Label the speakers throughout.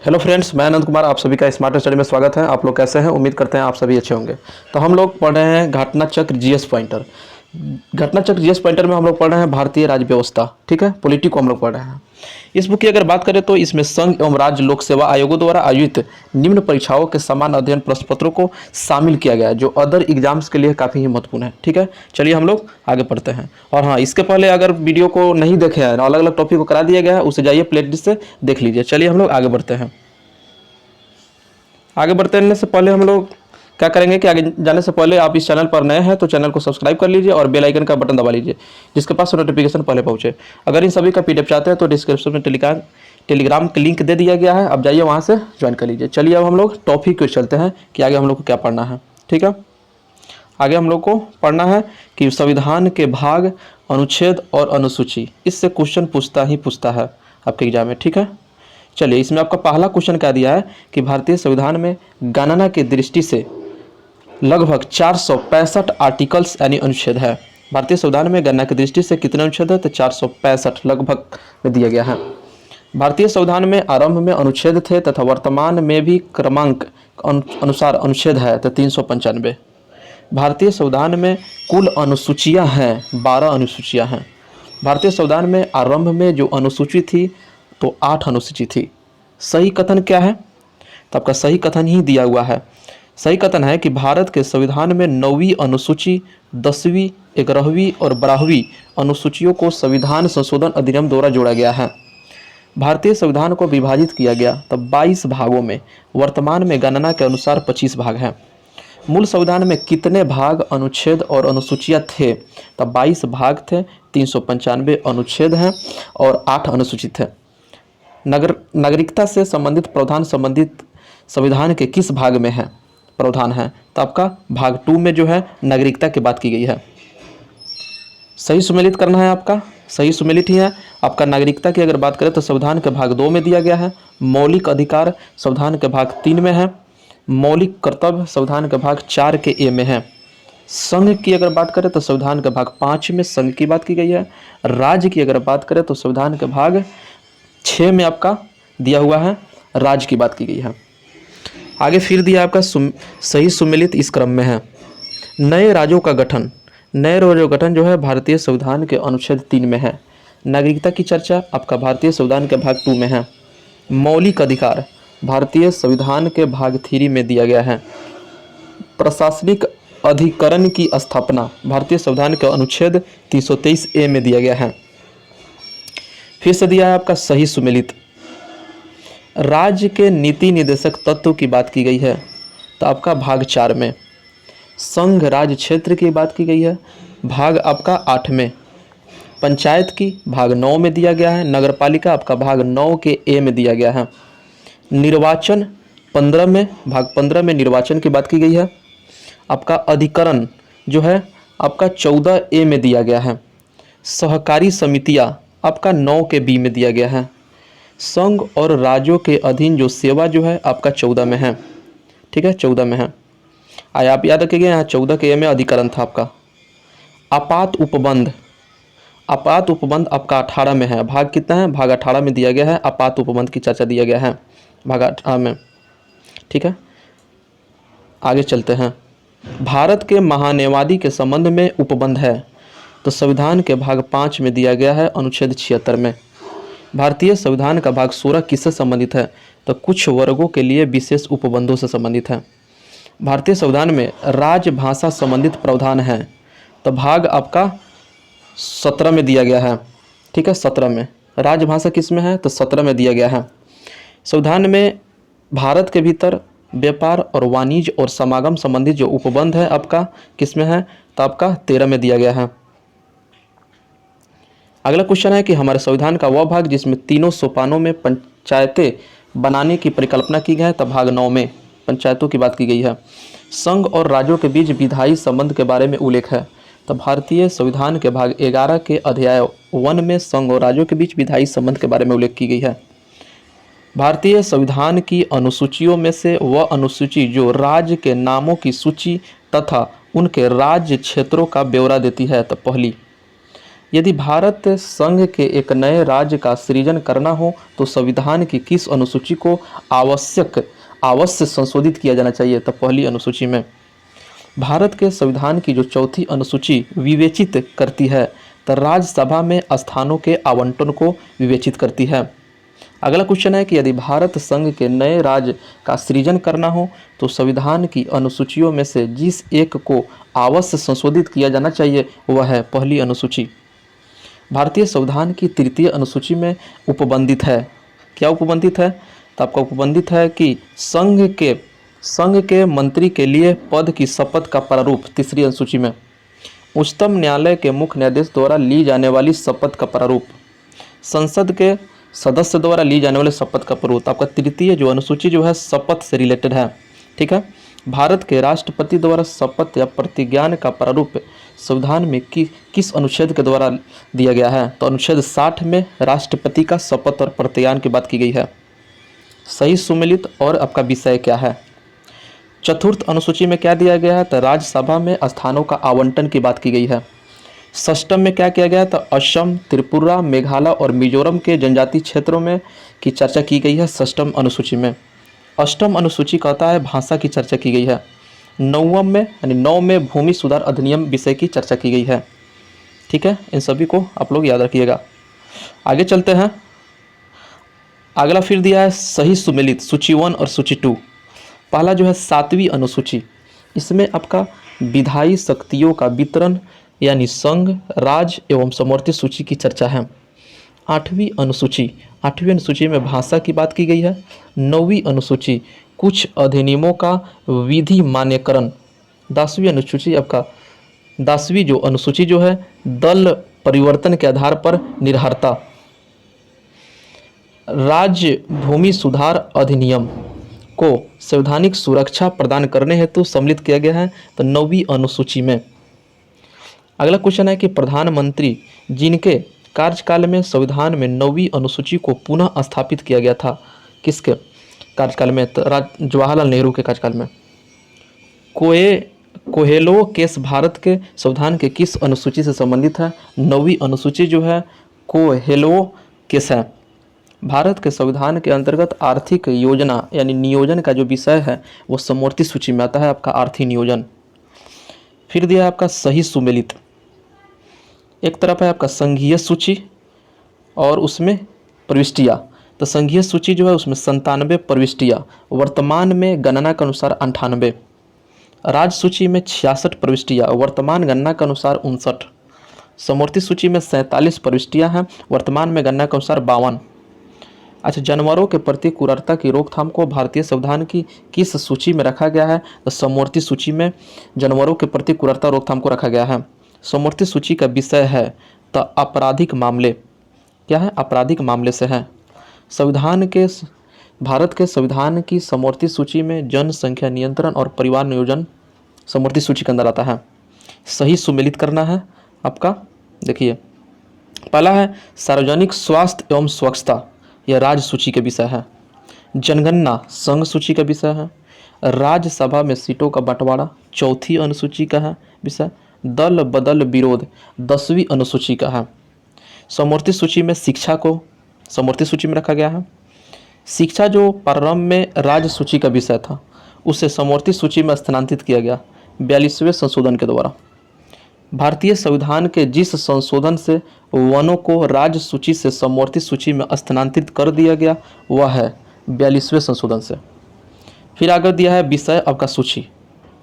Speaker 1: Hello friends, मैं अनंत कुमार, आप सभी का स्मार्ट स्टडी में स्वागत है। आप लोग कैसे हैं? उम्मीद करते हैं आप सभी अच्छे होंगे। तो हम लोग पढ़ रहे हैं घटना चक्र जीएस पॉइंटर। घटना चक्र जीएस पॉइंटर में हम लोग पढ़ रहे हैं भारतीय राज्य व्यवस्था, ठीक है, पॉलिटी को हम लोग पढ़ रहे हैं। इस बुक की अगर बात करें तो इसमें संघ एवं राज्य लोक सेवा आयोगों द्वारा आयोजित निम्न परीक्षाओं के समान अध्ययन प्रश्न पत्रों को शामिल किया गया है, जो अदर एग्जाम्स के लिए काफ़ी ही महत्वपूर्ण है। ठीक है, चलिए हम लोग आगे पढ़ते हैं। और हाँ, इसके पहले अगर वीडियो को नहीं देखे हैं, अलग अलग टॉपिक को करा दिया गया है, उसे जाइए प्लेलिस्ट से देख लीजिए। चलिए हम लोग आगे बढ़ते हैं। आगे बढ़ने से पहले हम लोग क्या करेंगे कि आगे जाने से पहले आप इस चैनल पर नए हैं तो चैनल को सब्सक्राइब कर लीजिए और बेल आइकन का बटन दबा लीजिए, जिसके पास नोटिफिकेशन पहले पहुंचे। अगर इन सभी का पीडीएफ चाहते हैं तो डिस्क्रिप्शन में टेलीग्राम का लिंक दे दिया गया है, आप जाइए वहां से ज्वाइन कर लीजिए। चलिए अब हम लोग टॉपिक को चलते हैं कि आगे हम लोग को क्या पढ़ना है। ठीक है, आगे हम लोग को पढ़ना है कि संविधान के भाग, अनुच्छेद और अनुसूची, इससे क्वेश्चन पूछता है आपके एग्जाम में। ठीक है, चलिए इसमें आपका पहला क्वेश्चन क्या दिया है कि भारतीय संविधान में गणना की दृष्टि से लगभग 465 आर्टिकल्स यानी अनुच्छेद है। भारतीय संविधान में गणना की दृष्टि से कितने अनुच्छेद है? तो 465 लगभग में दिया गया है। भारतीय संविधान में आरंभ में अनुच्छेद थे तथा वर्तमान में भी क्रमांक अनुसार अनुच्छेद है तो 395। भारतीय संविधान में कुल अनुसूचियां हैं, 12 अनुसूचियां हैं। भारतीय संविधान में आरंभ में जो अनुसूची थी तो 8 अनुसूची थी। सही कथन क्या है? तो आपका सही कथन ही दिया हुआ है। सही कथन है कि भारत के संविधान में 9वीं अनुसूची, 10वीं, 11वीं और 12वीं अनुसूचियों को संविधान संशोधन अधिनियम द्वारा जोड़ा गया है। भारतीय संविधान को विभाजित किया गया तब 22 भागों में, वर्तमान में गणना के अनुसार 25 भाग हैं। मूल संविधान में कितने भाग, अनुच्छेद और अनुसूचियां थे? तब 22 भाग थे, 395 अनुच्छेद हैं और 8 अनुसूचित थे। नागरिकता से संबंधित प्रावधान संबंधित संविधान के किस भाग में है? प्रावधान है तो आपका भाग 2 में जो है नागरिकता की बात की गई है। सही सुमेलित करना है, आपका सही सुमेलित ही है। आपका नागरिकता की अगर बात करें तो संविधान के भाग 2 में दिया गया है। मौलिक अधिकार संविधान के भाग 3 में है। मौलिक कर्तव्य संविधान के भाग 4 के ए में है। संघ की अगर बात करें तो संविधान के भाग 5 में संघ की बात की गई है। राज्य की अगर बात करें तो संविधान के भाग 6 में आपका दिया हुआ है, राज्य की बात की गई है। आगे फिर दिया आपका सही सुमेलित इस क्रम में है। नए राज्यों का गठन, नए राज्यों का गठन जो है भारतीय संविधान के अनुच्छेद 3 में है। नागरिकता की चर्चा आपका भारतीय संविधान के भाग 2 में है। मौलिक अधिकार भारतीय संविधान के भाग 3 में दिया गया है। प्रशासनिक अधिकरण की स्थापना भारतीय संविधान के अनुच्छेद 323 ए में दिया गया है। फिर से दिया है आपका सही सुमेलित। राज्य के नीति निर्देशक तत्व की बात की गई है तो आपका भाग 4 में। संघ राज्य क्षेत्र की बात की गई है, भाग आपका 8 में। पंचायत की भाग 9 में दिया गया है। नगरपालिका आपका भाग 9 के ए में दिया गया है। निर्वाचन 15 में, भाग 15 में निर्वाचन की बात की गई है। आपका अधिकरण जो है आपका 14 ए में दिया गया है। सहकारी समितियां आपका 9 के बी में दिया गया है। संघ और राज्यों के अधीन जो सेवा जो है आपका 14 में है। ठीक है, 14 में है। आप याद रखिएगा, यहाँ 14 के ए में अधिकरण था आपका। आपात उपबंध, आपात उपबंध आपका 18 में है। भाग कितना है? भाग 18 में दिया गया है। आपात उपबंध की चर्चा दिया गया है भाग 18 में। ठीक है, आगे चलते हैं। भारत के महान्यायवादी के संबंध में उपबंध है तो संविधान के भाग 5 में दिया गया है, अनुच्छेद 76 में। भारतीय संविधान का भाग 16 किससे संबंधित है? तो कुछ वर्गों के लिए विशेष उपबंधों से संबंधित है। भारतीय संविधान में राजभाषा संबंधित प्रावधान है तो भाग आपका 17 में दिया गया है। ठीक है, 17 में। राजभाषा किस में है? तो 17 में दिया गया है। संविधान में भारत के भीतर व्यापार और वाणिज्य और समागम संबंधित जो उपबंध है आपका किस में है? तो आपका 13 में दिया गया है। अगला क्वेश्चन है कि हमारे संविधान का वह भाग जिसमें तीनों सोपानों में पंचायतें बनाने की परिकल्पना की गई है तो भाग 9 में पंचायतों की बात की गई है। संघ और राज्यों के बीच विधायी संबंध के बारे में उल्लेख है तो भारतीय संविधान के भाग 11 के अध्याय 1 में संघ और राज्यों के बीच विधायी संबंध के बारे में उल्लेख की गई है। भारतीय संविधान की अनुसूचियों में से वह अनुसूची जो राज्य के नामों की सूची तथा उनके राज्य क्षेत्रों का ब्यौरा देती है तो पहली। यदि भारत संघ के एक नए राज्य का सृजन करना हो तो संविधान की किस अनुसूची को अवश्य संशोधित किया जाना चाहिए? तो पहली अनुसूची में। भारत के संविधान की जो चौथी अनुसूची विवेचित करती है तो राज्यसभा में स्थानों के आवंटन को विवेचित करती है। अगला क्वेश्चन है कि यदि भारत संघ के नए राज्य का सृजन करना हो तो संविधान की अनुसूचियों में से जिस एक को अवश्य संशोधित किया जाना चाहिए वह है पहली अनुसूची। भारतीय संविधान की तृतीय अनुसूची में उपबंधित है, क्या उपबंधित है? तो आपका उपबंधित है कि संघ के मंत्री के लिए पद की शपथ का प्रारूप, तीसरी अनुसूची में। उच्चतम न्यायालय के मुख्य न्यायाधीश द्वारा ली जाने वाली शपथ का प्रारूप, संसद के सदस्य द्वारा ली जाने वाले शपथ का प्रारूप। आपका तृतीय जो अनुसूची जो है शपथ से रिलेटेड है, ठीक है। भारत के राष्ट्रपति द्वारा शपथ या प्रतिज्ञान का प्रारूप संविधान में किस अनुच्छेद के द्वारा दिया गया है? तो अनुच्छेद 60 में राष्ट्रपति का शपथ और प्रतिज्ञान की बात की गई है। सही सुमेलित और आपका विषय क्या है? चतुर्थ अनुसूची में क्या दिया गया है? तो राज्यसभा में स्थानों का आवंटन की बात की गई है। षष्टम में क्या किया गया है? तो असम, त्रिपुरा, मेघालय और मिजोरम के जनजातीय क्षेत्रों में की चर्चा की गई है षष्टम अनुसूची में। अष्टम अनुसूची कहता है भाषा की चर्चा की गई है। नौम में यानी 9 में भूमि सुधार अधिनियम विषय की चर्चा की गई है, ठीक है। इन सभी को आप लोग याद रखिएगा। आगे चलते हैं। अगला फिर दिया है सही सुमेलित, सूची 1 और सूची 2। पहला जो है 7वीं अनुसूची, इसमें आपका विधायी शक्तियों का वितरण यानी संघ, राज्य एवं समवर्ती सूची की चर्चा है। 8वीं अनुसूची में भाषा की बात की गई है। 9वीं अनुसूची कुछ अधिनियमों का विधि मान्यकरण। 10वीं अनुसूची आपका 10वीं जो अनुसूची जो है दल परिवर्तन के आधार पर निर्भरता। राज्य भूमि सुधार अधिनियम को संवैधानिक सुरक्षा प्रदान करने हेतु सम्मिलित किया गया है तो 9वीं अनुसूची में। अगला क्वेश्चन है कि प्रधानमंत्री जिनके कार्यकाल में संविधान में 9वीं अनुसूची को पुनः स्थापित किया गया था, किसके कार्यकाल में? तो जवाहरलाल नेहरू के कार्यकाल में। कोहेलो केस भारत के संविधान के किस अनुसूची से संबंधित है? 9वीं अनुसूची जो है कोहेलो केस है। भारत के संविधान के अंतर्गत आर्थिक योजना यानी नियोजन का जो विषय है वो समवर्ती सूची में आता है, आपका आर्थिक नियोजन। फिर दिया है आपका सही सुमेलित। एक तरफ है आपका संघीय सूची और उसमें प्रविष्टियाँ। तो संघीय सूची जो है उसमें 97 प्रविष्टियाँ, वर्तमान में गणना के अनुसार 98। राज्य सूची में 66 प्रविष्टियाँ, वर्तमान गणना के अनुसार 59। समवर्ती सूची में 47 प्रविष्टियाँ हैं, वर्तमान में गणना के अनुसार 52। अच्छा, जानवरों के प्रति क्रूरता की रोकथाम को भारतीय संविधान की किस सूची में रखा गया है? तो समवर्ती सूची में जानवरों के प्रति क्रूरता रोकथाम को रखा गया है। समवर्ती सूची का विषय है तो आपराधिक मामले, क्या है? आपराधिक मामले से है। भारत के संविधान की समवर्ती सूची में जनसंख्या नियंत्रण और परिवार नियोजन समवर्ती सूची के अंदर आता है। सही सुमेलित करना है आपका। देखिए, पहला है सार्वजनिक स्वास्थ्य एवं स्वच्छता, यह राज्य सूची के विषय है। जनगणना संघ सूची का विषय है। राज्यसभा में सीटों का बंटवारा चौथी अनुसूची का है विषय। दल बदल विरोध 10वीं अनुसूची का है। समवर्ती सूची में शिक्षा को समवर्ती सूची में रखा गया है। शिक्षा जो प्रारंभ में राज्य सूची का विषय था उसे समवर्ती सूची में स्थानांतरित किया गया 42वें संशोधन के द्वारा। भारतीय संविधान के जिस संशोधन से वनों को राज्य सूची से समवर्ती सूची में स्थानांतरित कर दिया गया वह है 42वें संशोधन से। फिर आगे दिया है विषय आपका सूची।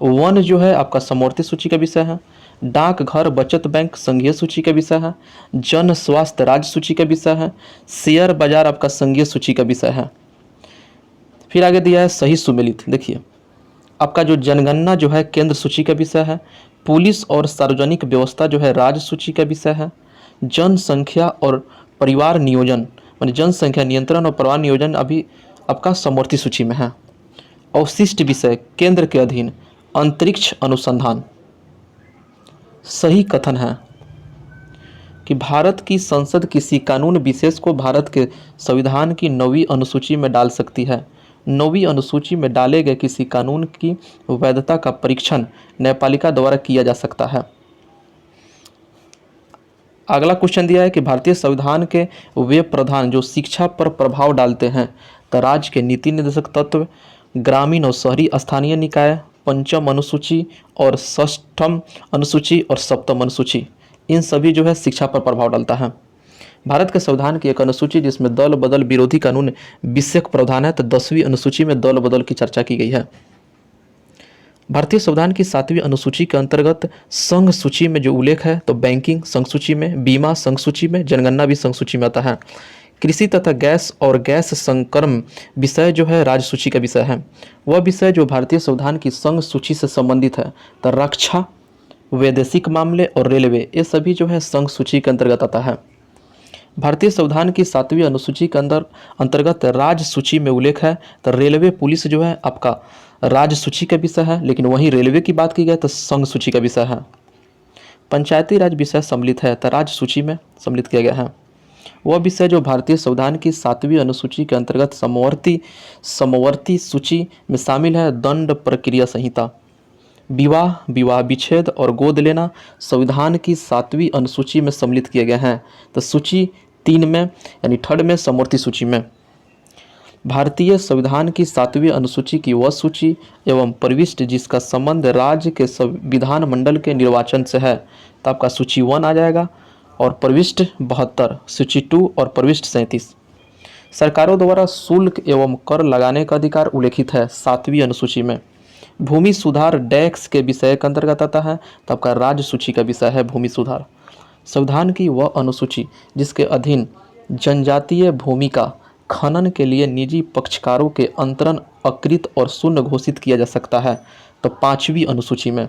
Speaker 1: वन जो है आपका समवर्ती सूची का विषय है। डाकघर बचत बैंक संघीय सूची का विषय है। जन स्वास्थ्य राज्य सूची का विषय है। शेयर बाजार आपका संघीय सूची का विषय है। फिर आगे दिया है सही सुमेलित। देखिए, आपका जो जनगणना जो है केंद्र सूची का विषय है। पुलिस और सार्वजनिक व्यवस्था जो है राज्य सूची का विषय है। जनसंख्या और परिवार नियोजन माने जनसंख्या नियंत्रण और परिवार नियोजन अभी आपका समवर्ती सूची में है। अवशिष्ट विषय केंद्र के अधीन अंतरिक्ष अनुसंधान। सही कथन है कि भारत की संसद किसी कानून विशेष को भारत के संविधान की 9वीं अनुसूची में डाल सकती है। 9वीं अनुसूची में डाले गए किसी कानून की वैधता का परीक्षण न्यायपालिका द्वारा किया जा सकता है। अगला क्वेश्चन दिया है कि भारतीय संविधान के वे प्रावधान जो शिक्षा पर प्रभाव डालते हैं, तो राज्य के नीति निर्देशक तत्व, ग्रामीण और शहरी स्थानीय निकाय, पंचम अनुसूची और षष्ठम अनुसूची और सप्तम अनुसूची, इन सभी जो है शिक्षा पर प्रभाव डालता है। भारत के संविधान की एक अनुसूची जिसमें दल बदल विरोधी कानून विषयक प्रावधान है, तो 10वीं अनुसूची में दल बदल की चर्चा की गई है। भारतीय संविधान की 7वीं अनुसूची के अंतर्गत संघ सूची में जो उल्लेख है, तो बैंकिंग संघ सूची में, बीमा संघ सूची में, जनगणना भी संघ सूची में आता है। कृषि तथा गैस और गैस संक्रमण विषय जो है राज्य सूची का विषय है। वह विषय जो भारतीय संविधान की संघ सूची से संबंधित है, तो रक्षा, वैदेशिक मामले और रेलवे, ये सभी जो है संघ सूची के अंतर्गत आता है। भारतीय संविधान की 7वीं अनुसूची के अंतर्गत राज्य सूची में उल्लेख है, तो रेलवे पुलिस जो है आपका राज्य सूची का विषय है, लेकिन वहीं रेलवे की बात की जाए तो संघ सूची का विषय है। पंचायती राज विषय सम्मिलित है, तो राज्य सूची में सम्मिलित किया गया है। वह विषय जो भारतीय संविधान की 7वीं अनुसूची के अंतर्गत समवर्ती सूची में शामिल है, दंड प्रक्रिया संहिता। विवाह, विवाह विच्छेद और गोद लेना संविधान की 7वीं अनुसूची में सम्मिलित किए गए हैं, तो सूची 3 में यानी थर्ड में समवर्ती सूची में। भारतीय संविधान की 7वीं अनुसूची की वह सूची एवं प्रविष्टि जिसका संबंध राज्य के संविधान मंडल के निर्वाचन से है, तो आपका सूची 1 आ जाएगा, और प्रविष्ट 72, सूची 2 और प्रविष्ट 37। सरकारों द्वारा शुल्क एवं कर लगाने का अधिकार उल्लेखित है 7वीं अनुसूची में। भूमि सुधार डैक्स के विषय के अंतर्गत आता है, तो आपका राज्य सूची का विषय है भूमि सुधार। संविधान की वह अनुसूची जिसके अधीन जनजातीय भूमि का खनन के लिए निजी पक्षकारों के अंतरण अकृत और शून्य घोषित किया जा सकता है, तो 5वीं अनुसूची में।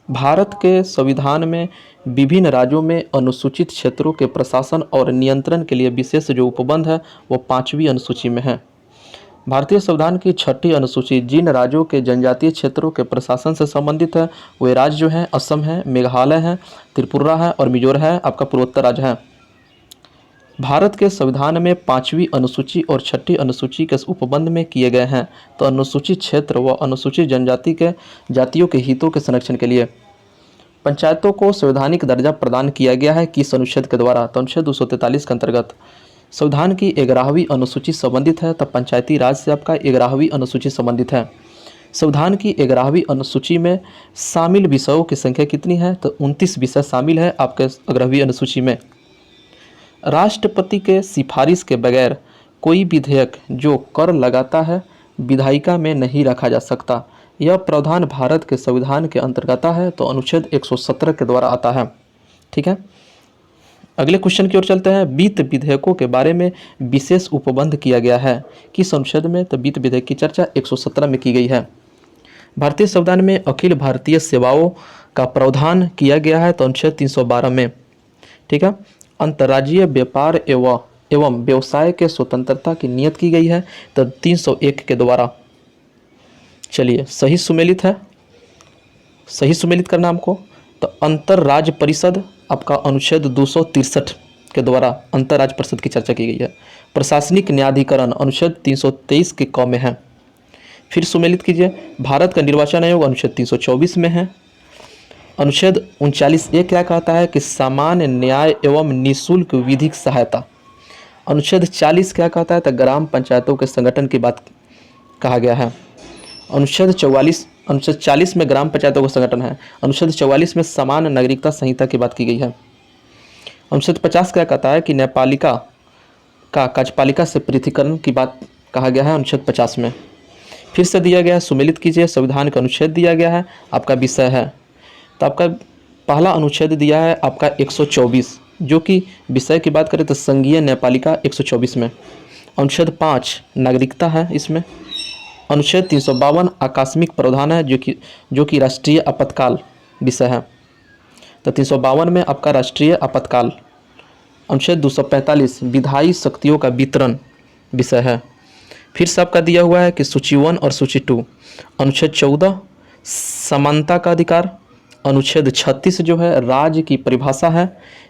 Speaker 1: भारत के संविधान में विभिन्न राज्यों में अनुसूचित क्षेत्रों के प्रशासन और नियंत्रण के लिए विशेष जो उपबंध है वो 5वीं अनुसूची में है। भारतीय संविधान की 6ठी अनुसूची जिन राज्यों के जनजातीय क्षेत्रों के प्रशासन से संबंधित है, वे राज्य जो हैं असम है, मेघालय है, त्रिपुरा है और मिजोरम है, आपका पूर्वोत्तर राज्य है। भारत के संविधान में 5वीं अनुसूची और 6ठी अनुसूची के उपबंध में किए गए हैं, तो अनुसूचित क्षेत्र व अनुसूचित जनजाति के जातियों के हितों के संरक्षण के लिए पंचायतों को संवैधानिक दर्जा प्रदान किया गया है किस अनुच्छेद के द्वारा, तो अनुच्छेद 243 के अंतर्गत। संविधान की 11वीं अनुसूची संबंधित है, तब पंचायती राज से आपका 11वीं अनुसूची संबंधित है। संविधान की 11वीं अनुसूची में शामिल विषयों की संख्या कितनी है, तो 29 विषय शामिल है आपके 11वीं अनुसूची में। राष्ट्रपति के सिफारिश के बगैर कोई विधेयक जो कर लगाता है विधायिका में नहीं रखा जा सकता। यह प्रावधान भारत के संविधान के अंतर्गत है, तो अनुच्छेद 117 के द्वारा आता है। ठीक है, अगले क्वेश्चन की ओर चलते हैं। वित्त विधेयकों के बारे में विशेष उपबंध किया गया है किस अनुच्छेद में, तो वित्त विधेयक की चर्चा 117 में की गई है। भारतीय संविधान में अखिल भारतीय सेवाओं का प्रावधान किया गया है, तो अनुच्छेद 312 में। ठीक है, अंतर्राज्यीय व्यापार एवं व्यवसाय के स्वतंत्रता की नियत की गई है, तो 301 के द्वारा। चलिए, सही सुमेलित है, सही सुमेलित करना हमको। तो अंतर्राज्य परिषद आपका अनुच्छेद 263 के द्वारा अंतर्राज्य परिषद की चर्चा की गई है। प्रशासनिक न्यायाधिकरण अनुच्छेद 323 के क में है। फिर सुमेलित कीजिए, भारत का निर्वाचन आयोग अनुच्छेद 324 में है। अनुच्छेद 39A क्या कहता है कि सामान्य न्याय एवं निःशुल्क विधिक सहायता। अनुच्छेद 40 क्या कहता है, तो ग्राम पंचायतों के संगठन की बात कहा गया है। अनुच्छेद 40 में ग्राम पंचायतों का संगठन है। अनुच्छेद 44 में समान नागरिकता संहिता की बात की गई है। अनुच्छेद 50 क्या कहता है कि न्यायपालिका का कार्यपालिका से पृथकीकरण की बात कहा गया है, अनुच्छेद 50 में। फिर से दिया गया है, सुमेलित कीजिए। संविधान का अनुच्छेद दिया गया है, आपका विषय है, तो आपका पहला अनुच्छेद दिया है आपका 124, जो कि विषय की बात करें तो संघीय न्यायपालिका 124 में। अनुच्छेद 5 नागरिकता है इसमें। अनुच्छेद 352 आकस्मिक प्रावधान है, जो कि राष्ट्रीय आपातकाल विषय है, तो 352 में आपका राष्ट्रीय आपातकाल। अनुच्छेद 245 विधायी शक्तियों का वितरण विषय है। फिर से आपका दिया हुआ है कि सूची 1 और सूची 2। अनुच्छेद 14 समानता का अधिकार। अनुच्छेद 36 जो है राज्य की परिभाषा है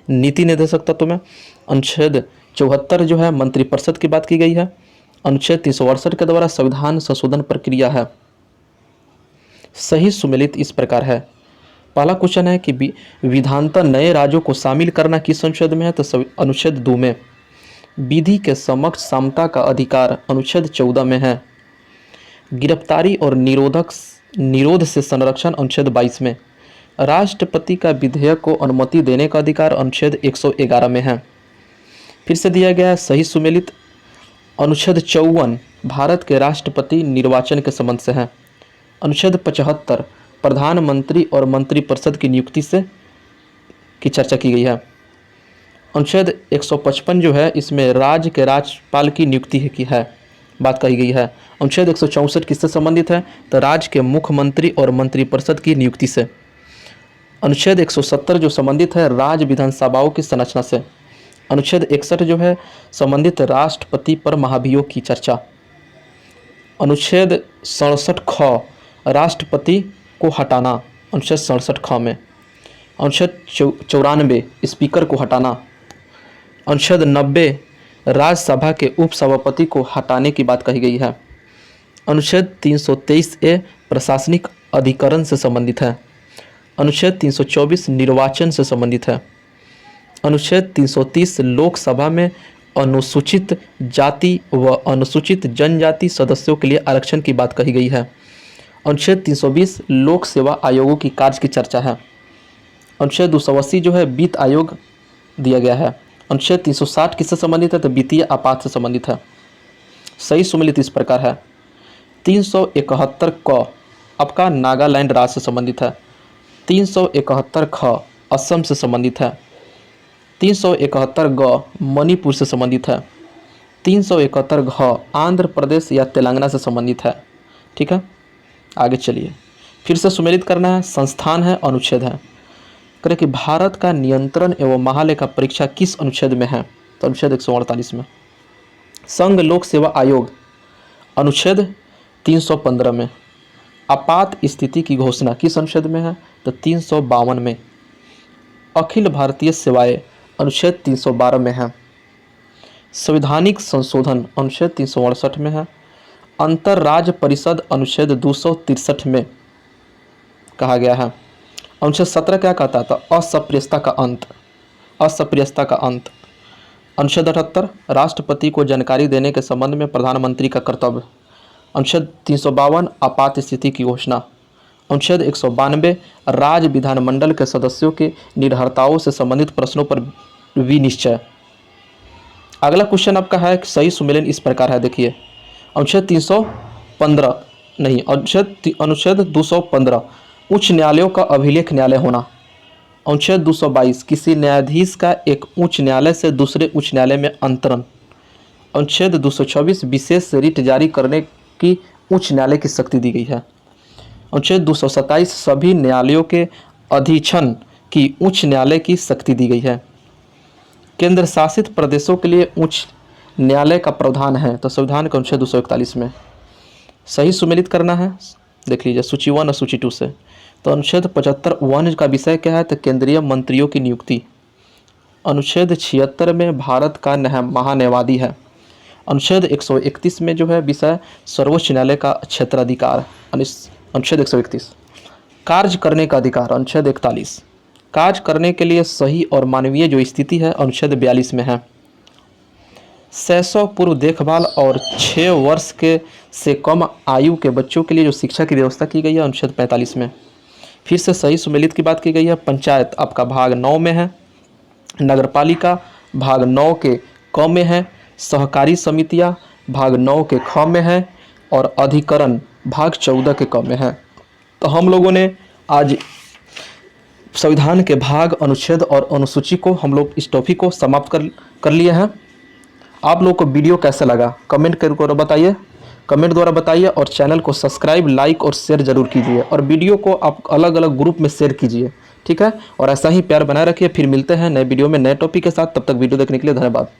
Speaker 1: नीति निर्देशक तत्व में। अनुच्छेद 74 जो है मंत्रिपरिषद की बात की गई है। अनुच्छेद 368 के द्वारा संविधान संशोधन प्रक्रिया है। सही सुमेलित इस प्रकार है। पहला क्वेश्चन है कि विधानतः नए राज्यों को शामिल करना किस अनुच्छेद में है, तो अनुच्छेद 2 में। विधि के समक्ष समता का अधिकार अनुच्छेद 14 में है। गिरफ्तारी और निरोध से संरक्षण अनुच्छेद 22 में। राष्ट्रपति का विधेयक को अनुमति देने का अधिकार अनुच्छेद 111 में है। फिर से दिया गया है सही सुमेलित। अनुच्छेद 54 भारत के राष्ट्रपति निर्वाचन के संबंध से है। अनुच्छेद 75 प्रधानमंत्री और मंत्रिपरिषद की नियुक्ति से की चर्चा की गई है। अनुच्छेद 155 जो है इसमें राज्य के राज्यपाल की नियुक्ति की है बात कही गई है। अनुच्छेद 164 किससे संबंधित है, तो राज्य के मुख्यमंत्री और मंत्रिपरिषद की नियुक्ति से। अनुच्छेद 170 जो संबंधित है राज्य विधानसभाओं की संरचना से। अनुच्छेद 61 जो है संबंधित राष्ट्रपति पर महाभियोग की चर्चा। अनुच्छेद 67 ख राष्ट्रपति को हटाना अनुच्छेद 67 ख में। अनुच्छेद 94 स्पीकर को हटाना। अनुच्छेद 90 राज्यसभा के उपसभापति को हटाने की बात कही गई है। अनुच्छेद 323 ए प्रशासनिक अधिकरण से संबंधित है। अनुच्छेद 324 निर्वाचन से संबंधित है। अनुच्छेद 330 लोकसभा में अनुसूचित जाति व अनुसूचित जनजाति सदस्यों के लिए आरक्षण की बात कही गई है। अनुच्छेद 320 लोक सेवा आयोगों की कार्य की चर्चा है। अनुच्छेद 280 जो है वित्त आयोग दिया गया है। अनुच्छेद 360 किससे संबंधित है, तो वित्तीय आपात से संबंधित है। सही सुमेलित इस प्रकार है। 371 क आपका नागालैंड राज्य से संबंधित है। 371 ख असम से संबंधित है। 371 ग मणिपुर से संबंधित है। 371 घ आंध्र प्रदेश या तेलंगाना से संबंधित है। ठीक है, आगे चलिए फिर से सुमेलित करना है। संस्थान है, अनुच्छेद है। करें कि भारत का नियंत्रण एवं महालेखा परीक्षा किस अनुच्छेद में है, तो अनुच्छेद 148 में। संघ लोक सेवा आयोग अनुच्छेद 315 में। आपात स्थिति की घोषणा किस अनुच्छेद में है, तो 352 में। अखिल भारतीय सेवाएं अनुच्छेद 312 में है। संवैधानिक संशोधन अनुच्छेद 368 में है। अंतर राज्य परिषद अनुच्छेद 263 में कहा गया है। अनुच्छेद 17 क्या कहता है, तो असप्रियता का अंत। असप्रियता का अंत। अनुच्छेद 78 राष्ट्रपति को जानकारी देने के संबंध में प्रधानमंत्री का कर्तव्य। अनुच्छेद 352 आपात स्थिति की घोषणा। अनुच्छेद 192 राज्य विधानमंडल के सदस्यों के निर्भरताओं से संबंधित प्रश्नों पर विनिश्चय। अगला क्वेश्चन आपका है सही सुमेलन इस प्रकार है, देखिए। अनुच्छेद 315 नहीं, अनुच्छेद 215 उच्च न्यायालयों का अभिलेख न्यायालय होना। अनुच्छेद 222 किसी न्यायाधीश का एक उच्च न्यायालय से दूसरे उच्च न्यायालय में अंतरण। अनुच्छेद 226 विशेष रिट जारी करने की उच्च न्यायालय की शक्ति दी गई है। अनुच्छेद 227 सभी न्यायालयों के अधीक्षण की उच्च न्यायालय की शक्ति दी गई है। केंद्र शासित प्रदेशों के लिए उच्च न्यायालय का प्रावधान है, तो संविधान का अनुच्छेद 241 में। सही सुमेलित करना है, देख लीजिए सूची 1 और सूची 2 से। तो अनुच्छेद 75 1 का विषय क्या है, तो केंद्रीय मंत्रियों की नियुक्ति। अनुच्छेद 76 में भारत का महान्यायवादी है। अनुच्छेद 131 में जो है विषय सर्वोच्च न्यायालय का क्षेत्राधिकार। अनुच्छेद 131 कार्य करने का अधिकार। अनुच्छेद 41 कार्य करने के लिए सही और मानवीय जो स्थिति है, अनुच्छेद 42 में है। शैशव पूर्व देखभाल और 6 वर्ष के से कम आयु के बच्चों के लिए जो शिक्षा की व्यवस्था की गई है, अनुच्छेद 45 में। फिर से सही सुमेलित की बात की गई है। पंचायत आपका भाग 9 में है। नगरपालिका भाग 9 के क में है। सहकारी समितियां भाग 9 के ख में है। और अधिकरण भाग 14 के क में है। तो हम लोगों ने आज संविधान के भाग, अनुच्छेद और अनुसूची को हम लोग इस टॉपिक को समाप्त कर लिए हैं। आप लोग को वीडियो कैसा लगा कमेंट करके बताइए, कमेंट द्वारा बताइए। और चैनल को सब्सक्राइब, लाइक और शेयर जरूर कीजिए। और वीडियो को आप अलग अलग ग्रुप में शेयर कीजिए, ठीक है। और ऐसा ही प्यार बनाए रखिए। फिर मिलते हैं नए वीडियो में नए टॉपिक के साथ। तब तक वीडियो देखने के लिए धन्यवाद।